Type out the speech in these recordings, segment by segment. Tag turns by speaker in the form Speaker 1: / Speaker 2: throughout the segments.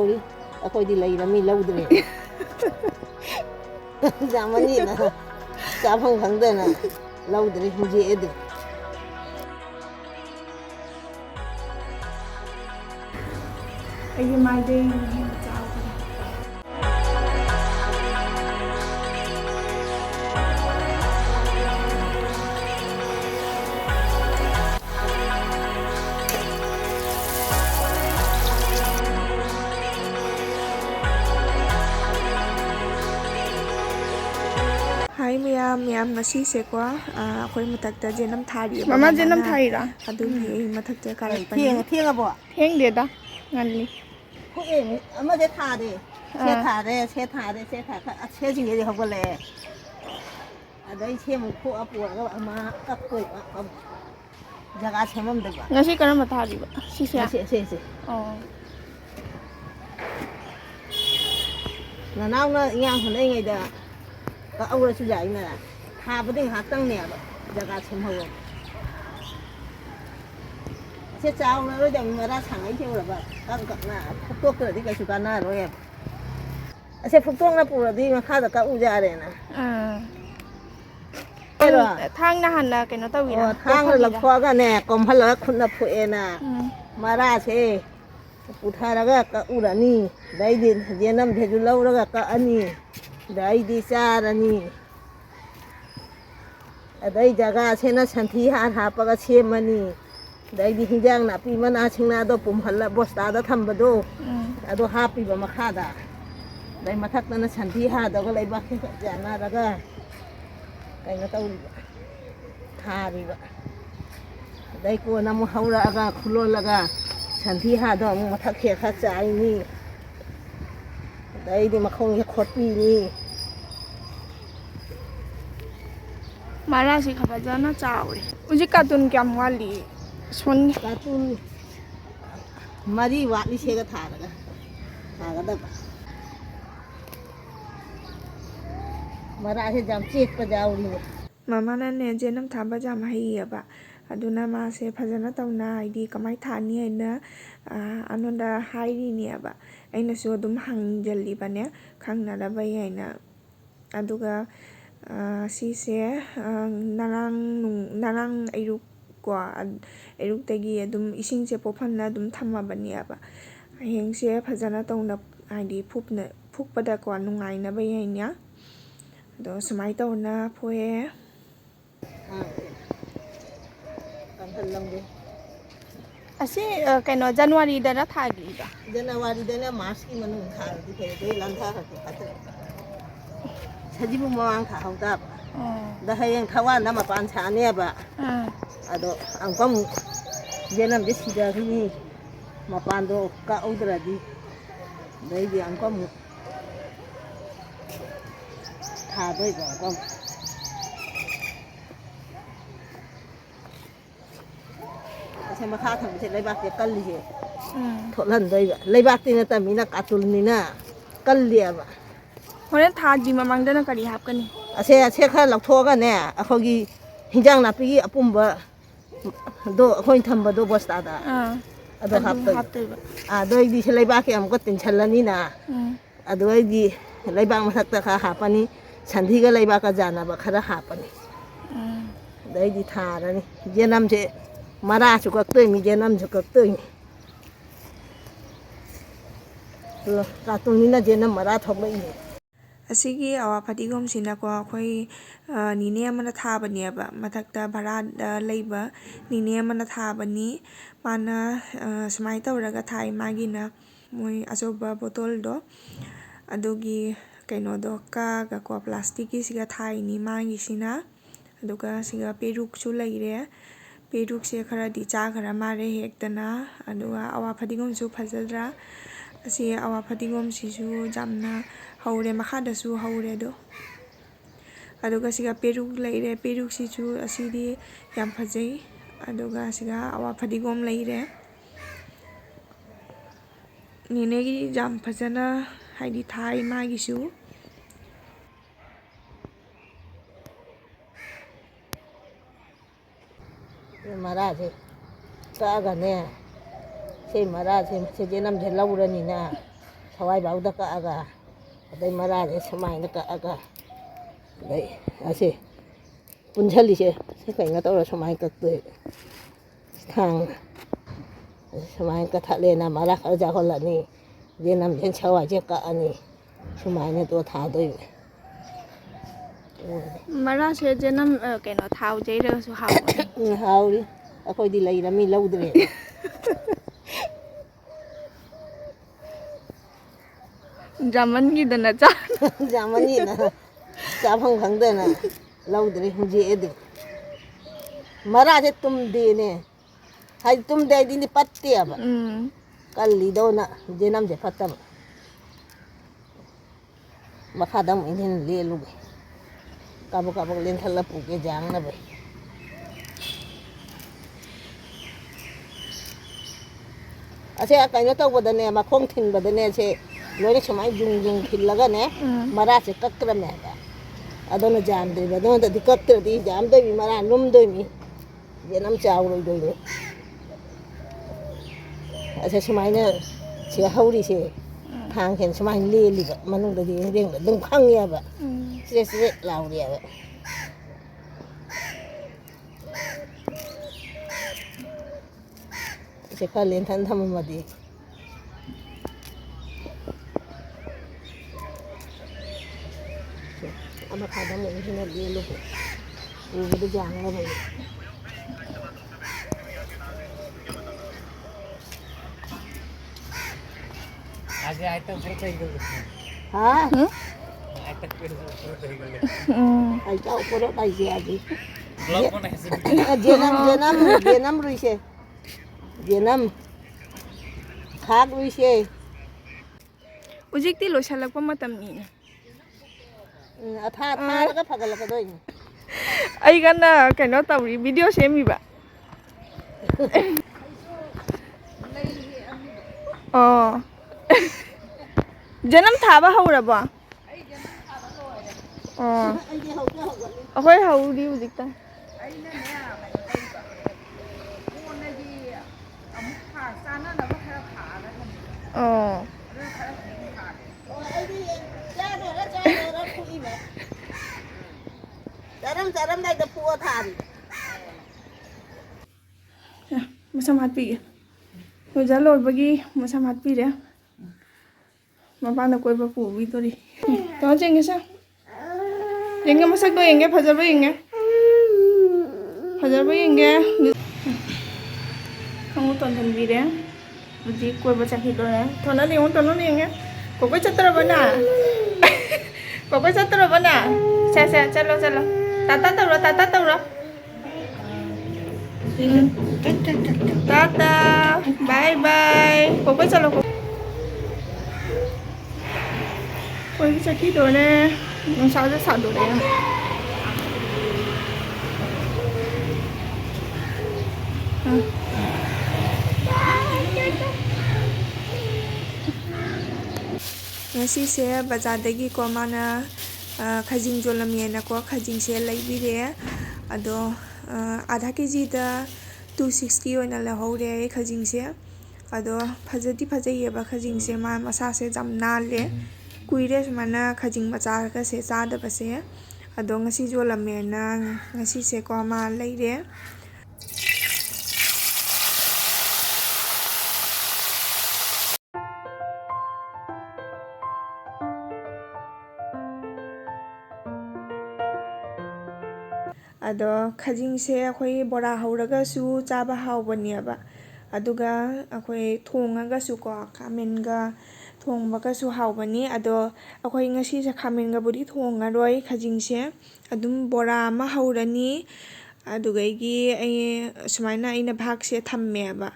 Speaker 1: ꯇꯧꯔꯤ ꯑꯩꯈꯣꯏꯗꯤ ꯂꯩꯔꯝꯃꯤ ꯂꯧꯗ꯭ꯔꯦ ꯌꯥꯝꯃꯅꯤꯅ ꯆꯥꯐꯝ ꯈꯪꯗꯅ ꯂꯧꯗ꯭ꯔꯦ ꯍꯨꯟꯖꯦꯛꯑꯦ
Speaker 2: ꯑꯩꯒꯤ ꯃꯥꯏꯗꯩ ꯍꯦꯟꯅ ꯆꯥꯎꯈ꯭ꯔꯦ Hai miyam ngasise ko ako'y matakta jenam thari ba mama jenam thari ra adugi matakta karat pa
Speaker 1: thiêng abo
Speaker 2: thiêng de da ngalli
Speaker 1: ko ama de thare se thare jing de hogale adai se mu ko apu ga ama akoi jaga semam de ba
Speaker 2: ngasi karam thari ba si
Speaker 1: se
Speaker 2: oh
Speaker 1: nanaw na yang honai ngai da ka aura su jai na ha ba ding ha tang ne ba jaga sem ho se chao na ro da ma ra chang ai theu ra ba ka na phuk tok ra di ka su ka na ro ya ase phuk tok na pu ra di ma kha da ka u ja re na
Speaker 2: thang na han na kaino tawi na
Speaker 1: thang la khwa ga ne kom hal la khun na phu e na ma ra se pu tha ra ga ka u ra ni dai din je nam je ju lau ra ga ka ani dai di cha ra ni adai jaga se na santhi ha ha pa ga se mani dai di hinjang na pi mana singna do pum hal la bosta da tham ba do ado ha pi ba ma kha da dai ma thak na santhi ha da ga lai ba ke ja na ra ga kai na tau tha ri ba dai ko na mu haura ga khulo la ga santhi ha do mu thak khe kha chai ni dai di ma khong he khot pi ni
Speaker 2: mara si khaba jana chawi uji katun kyam wali son
Speaker 1: katun mari wa ni se ga tha ga da mara se jam chek pa jaw ni
Speaker 2: mama na ne jenam thaba jam hai ba aduna ma se phajana tawna idi kamai thani aina anonda hairi ni ba aina so dum hangjali bane khangna la bai aina aduga si se narang ayuk ko ayuk tagi adum ising se pophanna adum thamma bani ba heng se phajana tawna aidi phukpada ko nungai na bai aina do sumai tawna phoe asi kaino January da na thagi ba
Speaker 1: January da na March ki manu tha di ke dei lan tha ka ta sajibu mawang tha hau da da hayeng thawa na ma pan cha ne ba ado angkom jenam de sida ni ma pan do ka udra di dai di angkom tha doi ba angkom se ma kha thang se lai ba ke kal li je tholan doi ba lai ba ti na ta mi na katul ni na kal li ba
Speaker 2: horen thaji mamang da na kari hapkani
Speaker 1: ase kha lak tho ga ne akhogi hinjang na pi apumba do khoi thamba do bosta da ado hap doi di se lai ba ke am ko tin chalani na adoi di lai ba ma thak ta kha hapani sandhi ga lai ba ka jana ba khara hapani dai di tha ra ni jenam je mara chu ka toi mi jenam chu ka toi lo ka tu ni na jenam mara thok lai ni
Speaker 2: asigi awa phatigom sina ko khoi nine amana thabani ba mathakta bhara leiba nine amana thabani mana smai tawraga thai magina moi asoba botol do adogi kaino do ka ga ko plastic ki siga thai ni magi sina aduga siga peruk chu leire peruk se khara di cha khara mare hektana aduga awa phatigom chu phajadra asi awa phatigom si chu jamna haure makha da su haure do aduga siga peruk leire peruk si chu asidi yam phajai aduga siga awa phadigom leire nine gi jam phajana haidi thai magisu
Speaker 1: mara se ka ga ne se mara se jenam je lau ra ni na thawai bau da ka aga adai mara de samai na ka aga dai ase punjali se se kai nga tora samai ka te thang samai ka thale na mara kha ja hol ani yenam jen chawa je ka ani samai ne to tha doi
Speaker 2: Mara se jenam keno thau jai ra su hau
Speaker 1: hauri akhoi di lai rami laudre
Speaker 2: Jaman gi dana cha
Speaker 1: jamani na cha phang phang de na laudre huje ede mara je tum de ne hai tum de di ni patte aba kalli do na jenam je patta makhadam inin le lu kabuk len thala pu ke jang na bai ase kai na taw badane ma khong thin badane se loi samai jung khillaga ne mara se kakra me ga adona jam de badona di kakra di jam de mi mara num de mi jenam chaw roi doi ne ase samai ne se hauri se thang hen samai le li ba manung de reng dum khang ya ba se lao ria ba se kha len than tham ma di ama khada mo ni na le lu ko bu jang na ba
Speaker 3: आगे आए तक फिर कहीं गए
Speaker 1: ha
Speaker 3: आए तक फिर कहीं गए
Speaker 1: ai chau ko ro dai se aji
Speaker 3: blog को नहीं से
Speaker 1: jenam rui se jenam khak rui se
Speaker 2: Ujik ti lo salak pa matam ni
Speaker 1: tha la ka phagal ka doi
Speaker 2: Ai gana keno tawri video semi ba Oh Janam thaba haura ba Oh Ahoy hauri ujik ta Oh
Speaker 1: Jaram dai da pu than
Speaker 2: Masam hati Ho jalo bagi masam hati re Mama na koi ba pu vi to ri To jenge sa Yenge masak do yenge phajar ba yenge Kamu tonton vi re Uji koi ba chakhi do re Thona li on tono yenge Kokoi chatra ba na Kokoi chatra ba na Sa chalo Tata tawra Tata bye bye Kokoi chalo Koi chakhi do re Nung sao sa do re Ngasi se bazadagi ko mana khajing jolamye na ko khajing se laibire ado adha kg da 260 oina la hore khajing se ado phajai ba khajing se ma masa se jamna le kuire mana khajing macha ka se cha da ba se ado ngasi jolamye na ngasi se ko ma laire Ado khajing se akhoi bora hauraga su chaba haubani ba aduga akhoi thongaga su ko khamen ga thongba ga su haubani ado akhoi ngasi se khamen ga buri thonga roi khajing se adum bora ma haurani aduga gi ai sumaina ina bhag se thamme ba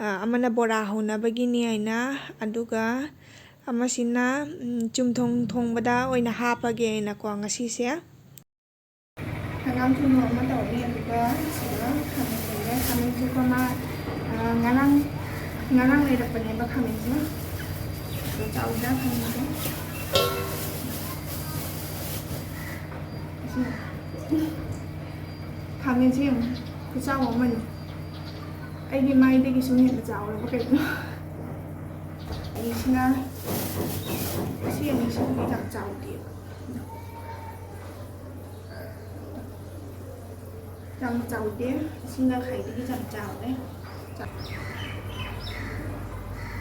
Speaker 2: amana bora hauna bagini aina aduga amasina chumthong thongbada oina hapage na ko ngasi se Hangam thuno ma tawri aduga sira khamen su ko ma ngarang le rapane ba khamen su so chauda khamen su khamen sim ku chaw ma man ai gi maidagisu ne chaw la ba kai ai sina ꯁꯤ ꯑꯅꯤꯁꯤꯡꯗꯤ ꯌꯥꯝ ꯆꯥꯎꯗꯦꯕ ꯌꯥꯝ ꯆꯥꯎꯗꯦ ꯁꯤꯅ ꯈꯩꯗꯒꯤ ꯌꯥꯝ ꯆꯥꯎꯔꯦ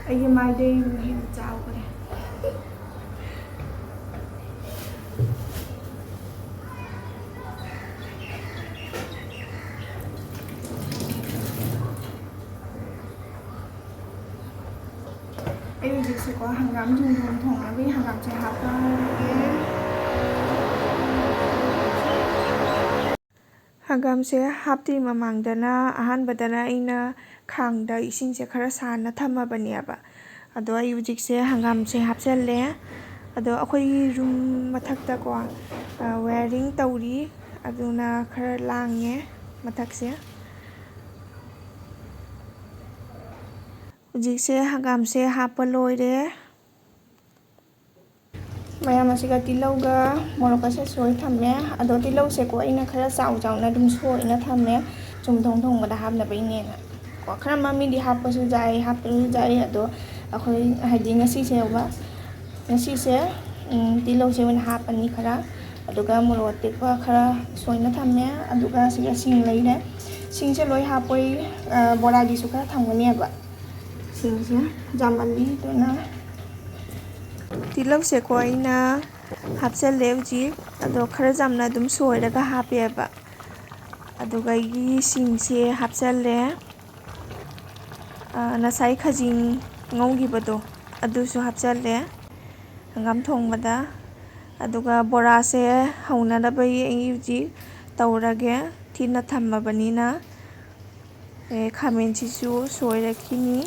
Speaker 2: ꯑꯩꯒꯤ ꯃꯥꯏꯗꯩꯕꯨ ꯍꯦꯟꯅ ꯆꯥꯎꯈ꯭ꯔꯦ ꯑꯩ ꯍꯧꯖꯤꯛꯁꯦꯀꯣ ꯍꯪꯒꯥꯝ ꯆꯨꯝꯊꯣꯡ ꯊꯣꯡꯅꯕꯒꯤ ꯍꯪꯒꯥꯝꯁꯦ ꯍꯥꯞꯄꯒꯦ ꯍꯪꯒꯥꯝꯁꯦ ꯍꯥꯞꯇ꯭ꯔꯤ ꯃꯃꯥꯡꯗꯅ ꯑꯍꯥꯟꯕꯗꯅ ꯑꯩꯅ ꯈꯥꯡꯗ ꯏꯁꯤꯡꯁꯦ ꯈꯔ ꯁꯥꯍꯟꯅ ꯊꯝꯃꯕꯅꯦꯕ ꯑꯗꯣ ꯑꯩ ꯍꯧꯖꯤꯛꯁꯦ ꯍꯪꯒꯥꯝꯁꯦ ꯍꯥꯞꯆꯜꯂꯦ ꯑꯗꯣ ꯑꯩꯈꯣꯏꯒꯤ ꯔꯨꯝ ꯃꯊꯛꯇꯀꯣ ꯋꯦꯌꯔꯤꯡ ꯇꯧꯔꯤ ꯑꯗꯨꯅ ꯈꯔ ꯂꯥꯡꯉꯦ ꯃꯊꯛꯁꯦ ꯍꯧꯖꯤꯛꯁꯦ ꯍꯪꯒꯥꯝꯁꯦ ꯍꯥꯞꯄ ꯂꯣꯏꯔꯦ ꯃꯌꯥꯝ ꯑꯁꯤꯒ ꯇꯤꯜꯍꯧꯒ ꯃꯣꯔꯣꯛꯀꯁꯦ ꯁꯣꯏ ꯊꯝꯃꯦ ꯑꯗꯣ ꯇꯤꯜꯍꯧꯁꯦꯀꯣ ꯑꯩꯅ ꯈꯔ ꯆꯥꯎꯅ ꯑꯗꯨꯝ ꯁꯣꯏꯅ ꯊꯝꯃꯦ ꯆꯨꯝꯊꯣꯡ ꯊꯣꯡꯕꯗ ꯍꯥꯞꯅꯕꯩꯅꯦꯅ ꯀꯣ ꯈꯔ ꯃꯃꯤꯡꯗꯤ ꯍꯥꯞꯄꯁꯨ ꯌꯥꯏ ꯍꯥꯞꯄꯁꯨ ꯌꯥꯏ ꯑꯗꯣ ꯑꯩꯈꯣꯏ ꯍꯥꯏꯗꯤ ꯉꯁꯤꯁꯦ ꯇꯤꯜꯍꯧꯁꯦ ꯑꯣꯏꯅ ꯍꯥꯞꯄꯅꯤ ꯈꯔ ꯑꯗꯨꯒ ꯃꯣꯔꯣꯛ ꯑꯇꯦꯛꯄ ꯈꯔ ꯁꯣꯏꯅ ꯊꯝꯃꯦ ꯑꯗꯨꯒ ꯁꯤꯒ ꯁꯤꯡ ꯂꯩꯔꯦ ꯁꯤꯡꯁꯦ ꯂꯣꯏ ꯍꯥꯞꯄꯣꯏ ꯕꯣꯔꯥꯒꯤꯁꯨ ꯈꯔ ꯊꯝꯒꯅꯦꯕ ꯁꯤꯡꯁꯦ ꯌꯥꯝꯃꯜꯂꯤ ꯑꯗꯨꯅ ꯇꯤꯜꯍꯧꯁꯦꯀꯣ ꯑꯩꯅ ꯍꯥꯞꯆꯜꯂꯦ ꯍꯧꯖꯤꯛ ꯑꯗꯣ ꯈꯔ ꯌꯥꯝꯅ ꯑꯗꯨꯝ ꯁꯣꯏꯔꯒ ꯍꯥꯞꯄꯦꯕ ꯑꯗꯨꯒ ꯑꯩꯒꯤ ꯁꯤꯡꯁꯦ ꯍꯥꯞꯆꯜꯂꯦ ꯉꯁꯥꯏ ꯈꯖꯤꯡ ꯉꯧꯈꯤꯕꯗꯣ ꯑꯗꯨꯁꯨ ꯍꯥꯞꯆꯜꯂꯦ ꯍꯪꯒꯥꯝ ꯊꯣꯡꯕꯗ ꯑꯗꯨꯒ ꯕꯣꯔꯥꯁꯦ ꯍꯧꯅꯅꯕꯒꯤ ꯑꯩ ꯍꯧꯖꯤꯛ ꯇꯧꯔꯒꯦ ꯊꯤꯅ ꯊꯝꯃꯕꯅꯤꯅ ꯈꯥꯃꯦꯟꯁꯤꯁꯨ ꯁꯣꯏꯔꯛꯈꯤꯅꯤ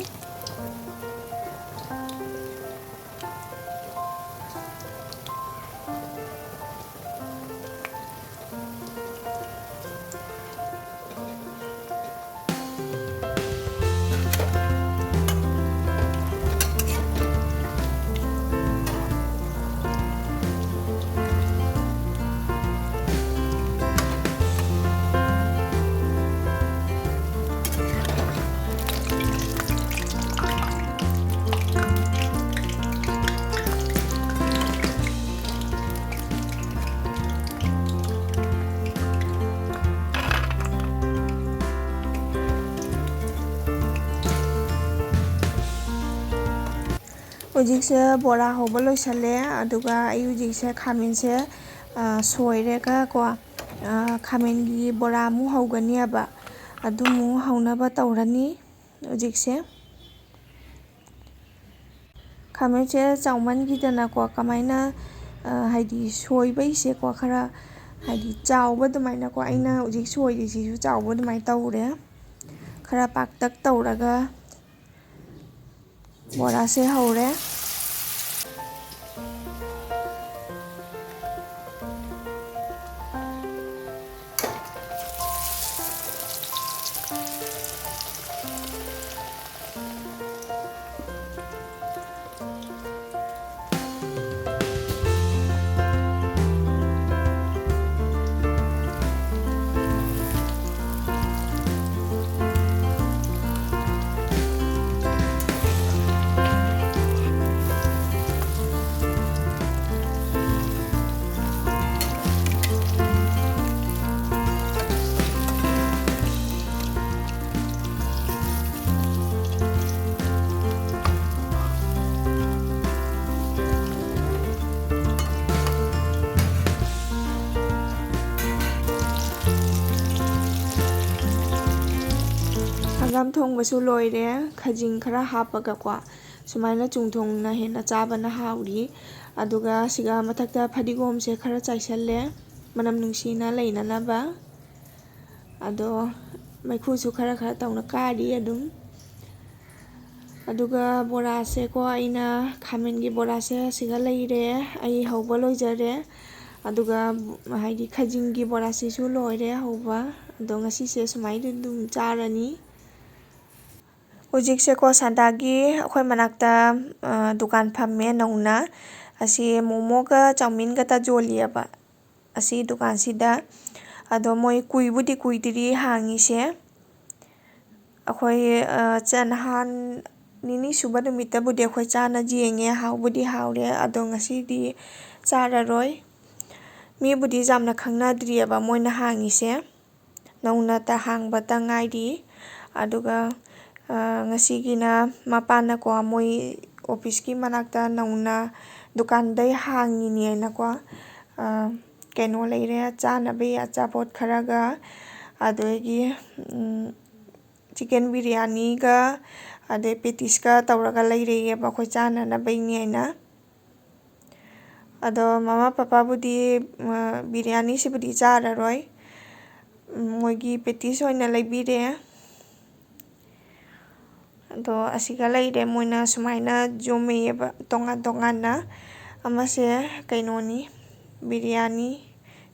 Speaker 2: ꯍꯧꯖꯤꯛꯁꯦ ꯕꯣꯔꯥ ꯍꯧꯕ ꯂꯣꯏꯁꯜꯂꯦ ꯑꯗꯨꯒ ꯑꯩ ꯍꯧꯖꯤꯛꯁꯦ ꯈꯥꯃꯦꯟꯁꯦ ꯁꯣꯏꯔꯒꯀꯣ ꯈꯥꯃꯦꯟꯒꯤ ꯕꯣꯔꯥ ꯑꯃꯨꯛ ꯍꯧꯒꯅꯦꯕ ꯑꯗꯨꯃꯨꯛ ꯍꯧꯅꯕ ꯇꯧꯔꯅꯤ ꯍꯧꯖꯤꯛꯁꯦ ꯈꯥꯃꯦꯟꯁꯦ ꯆꯥꯎꯃꯟꯈꯤꯗꯅꯀꯣ ꯀꯃꯥꯏꯅ ꯍꯥꯏꯗꯤ ꯁꯣꯏꯕꯩꯁꯦꯀꯣ ꯈꯔ ꯍꯥꯏꯗꯤ ꯆꯥꯎꯕ ꯑꯗꯨꯃꯥꯏꯅꯀꯣ ꯑꯩꯅ ꯍꯧꯖꯤꯛ ꯁꯣꯏꯔꯤꯁꯤꯁꯨ ꯆꯥꯎꯕ ꯑꯗꯨꯃꯥꯏꯅ ꯇꯧꯔꯦ ꯈꯔ ꯄꯥꯛꯇꯛ ꯇꯧꯔꯒ ꯕꯣꯔꯥꯁꯦ ꯍꯧꯔꯦ ꯍꯪꯒꯥꯝ ꯊꯣꯡꯕꯁꯨ ꯂꯣꯏꯔꯦ ꯈꯖꯤꯡ ꯈꯔ ꯍꯥꯞꯄꯒꯀꯣ ꯁꯨꯃꯥꯏꯅ ꯆꯨꯡꯊꯣꯡꯅ ꯍꯦꯟꯅ ꯆꯥꯕꯅ ꯍꯥꯎꯔꯤ ꯑꯗꯨꯒ ꯁꯤꯒ ꯃꯊꯛꯇ ꯐꯗꯤꯒꯣꯝꯁꯦ ꯈꯔ ꯆꯥꯏꯁꯜꯂꯦ ꯃꯅꯝ ꯅꯨꯡꯁꯤꯅ ꯂꯩꯅꯅꯕ ꯑꯗꯣ ꯃꯩꯈꯨꯁꯨ ꯈꯔ ꯇꯧꯅ ꯀꯥꯔꯤ ꯑꯗꯨꯝ ꯑꯗꯨꯒ ꯕꯣꯔꯥꯁꯦꯀꯣ ꯑꯩꯅ ꯈꯥꯃꯦꯟꯒꯤ ꯕꯣꯔꯥꯁꯦ ꯁꯤꯒ ꯂꯩꯔꯦ ꯑꯩ ꯍꯧꯕ ꯂꯣꯏꯖꯔꯦ ꯑꯗꯨꯒ ꯍꯥꯏꯗꯤ ꯈꯖꯤꯡꯒꯤ ꯕꯣꯔꯥꯁꯤꯁꯨ ꯂꯣꯏꯔꯦ ꯍꯧꯕ ꯑꯗꯣ ꯉꯁꯤꯁꯦ ꯁꯨꯃꯥꯏꯅ ꯑꯗꯨꯝ ꯆꯥꯔꯅꯤ ꯍꯧꯖꯤꯛꯁꯦꯀꯣ ꯁꯟꯗꯥꯒꯤ ꯑꯩꯈꯣꯏ ꯃꯅꯥꯛꯇ ꯗꯨꯀꯥꯟ ꯐꯝꯃꯦ ꯅꯧꯅ ꯑꯁꯤ ꯃꯣꯃꯣꯒ ꯆꯧꯃꯤꯟꯒꯇ ꯌꯣꯜꯂꯤꯑꯕ ꯑꯁꯤ ꯗꯨꯀꯥꯟꯁꯤꯗ ꯑꯗꯣ ꯃꯣꯏ ꯀꯨꯏꯕꯨꯗꯤ ꯀꯨꯏꯗ꯭ꯔꯤ ꯍꯥꯡꯉꯤꯁꯦ ꯑꯩꯈꯣꯏ ꯅꯍꯥꯟ ꯅꯤꯅꯤ ꯁꯨꯕ ꯅꯨꯃꯤꯠꯇꯕꯨꯗꯤ ꯑꯩꯈꯣꯏ ꯆꯥꯅ ꯌꯦꯡꯉꯦ ꯍꯥꯎꯕꯨꯗꯤ ꯍꯥꯎꯔꯦ ꯑꯗꯣ ꯉꯁꯤꯗꯤ ꯆꯥꯔꯔꯣꯏ ꯃꯤꯕꯨꯗꯤ ꯌꯥꯝꯅ ꯈꯪꯅꯗ꯭ꯔꯤꯑꯕ ꯃꯣꯏꯅ ꯍꯥꯡꯉꯤꯁꯦ ꯅꯧꯅ ꯍꯥꯡꯕꯇ ꯉꯥꯏꯔꯤ ꯑꯗꯨꯒ ꯉꯁꯤꯒꯤꯅ ꯃꯄꯥꯅꯀꯣ ꯃꯣꯏ ꯑꯣꯐꯤꯁꯀꯤ ꯃꯅꯥꯛꯇ ꯅꯧꯅ ꯗꯨꯀꯥꯟꯗꯩ ꯍꯥꯡꯉꯤꯅꯦꯅꯀꯣ ꯀꯩꯅꯣ ꯂꯩꯔꯦ ꯆꯥꯅꯕꯒꯤ ꯑꯆꯥꯄꯣꯠ ꯈꯔꯒ ꯑꯗꯒꯤ ꯆꯤꯀꯟ ꯕꯤꯔꯌꯥꯅꯤꯒ ꯑꯗꯩ ꯄꯦꯇꯤꯁꯀ ꯇꯧꯔꯒ ꯂꯩꯔꯛꯑꯦꯕ ꯑꯩꯈꯣꯏ ꯆꯥꯅꯅꯕꯩꯅꯦ ꯍꯥꯏꯅ ꯑꯗꯣ ꯃꯃꯥ ꯄꯄꯥꯕꯨꯗꯤ ꯕꯤꯔꯌꯥꯅꯤꯁꯤꯕꯨꯗꯤ ꯆꯥꯔꯔꯣꯏ ꯃꯣꯏꯒꯤ ꯄꯦꯇꯤꯁ ꯑꯣꯏꯅ ꯂꯩꯕꯤꯔꯦ ꯑꯗꯣ ꯑꯁꯤꯒ ꯂꯩꯔꯦ ꯃꯣꯏꯅ ꯁꯨꯃꯥꯏꯅ ꯌꯣꯝꯃꯛꯑꯦꯕ ꯇꯣꯉꯥꯟ ꯇꯣꯉꯥꯟꯅ ꯑꯃꯁꯦ ꯀꯩꯅꯣꯅꯤ ꯕꯤꯔꯌꯥꯅꯤ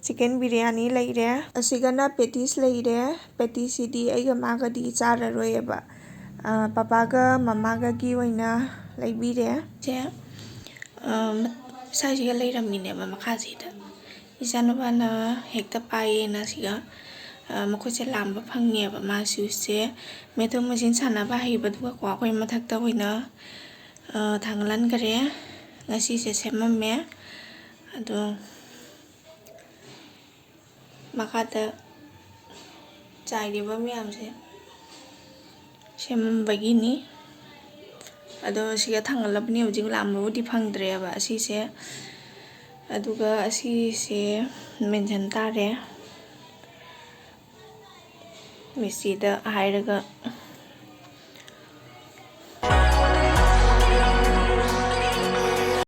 Speaker 2: ꯆꯤꯀꯟ ꯕꯤꯔꯌꯥꯅꯤ ꯂꯩꯔꯦ ꯑꯁꯤꯒꯅ ꯄꯦꯇꯤꯁ ꯂꯩꯔꯦ ꯄꯦꯇꯤꯁꯁꯤꯗꯤ ꯑꯩꯒ ꯃꯥꯒꯗꯤ ꯆꯥꯔꯔꯣꯏꯑꯕ ꯄꯄꯥꯒ ꯃꯃꯥꯒꯒꯤ ꯑꯣꯏꯅ ꯂꯩꯕꯤꯔꯦ ꯁꯥꯏꯁꯤꯒ ꯂꯩꯔꯝꯃꯤꯅꯦꯕ ꯃꯈꯥꯁꯤꯗ ꯏꯆꯥꯅꯨꯄꯥꯅ ꯍꯦꯛꯇ ꯄꯥꯏꯌꯦꯅ ꯁꯤꯒ ꯃꯈꯣꯏꯁꯦ ꯂꯥꯝꯕ ꯐꯪꯉꯦꯕ ꯃꯥꯁꯨꯁꯦ ꯃꯦꯊꯣꯛ ꯃꯆꯤꯟ ꯁꯥꯟꯅꯕ ꯍꯩꯕꯗꯨꯒꯀꯣ ꯑꯩꯈꯣꯏ ꯃꯊꯛꯇ ꯑꯣꯏꯅ ꯊꯥꯡꯒꯠꯍꯟꯈ꯭ꯔꯦ ꯉꯁꯤꯁꯦ ꯁꯦꯝꯃꯝꯃꯦ ꯑꯗꯣ ꯃꯈꯥꯗ ꯆꯥꯏꯔꯤꯕ ꯃꯌꯥꯝꯁꯦ ꯁꯦꯝꯃꯝꯕꯒꯤꯅꯤ ꯑꯗꯣ ꯁꯤꯒ ꯊꯥꯡꯒꯠꯂꯕꯅꯤ ꯍꯧꯖꯤꯛ ꯂꯥꯝꯕꯕꯨꯗꯤ ꯐꯪꯗ꯭ꯔꯦꯕ ꯑꯁꯤꯁꯦ ꯑꯗꯨꯒ ꯑꯁꯤꯁꯦ ꯃꯦꯟꯁꯟ ꯇꯥꯔꯦ ꯃꯤꯁꯇ꯭ꯔꯤꯗ ꯍꯥꯏꯔꯒ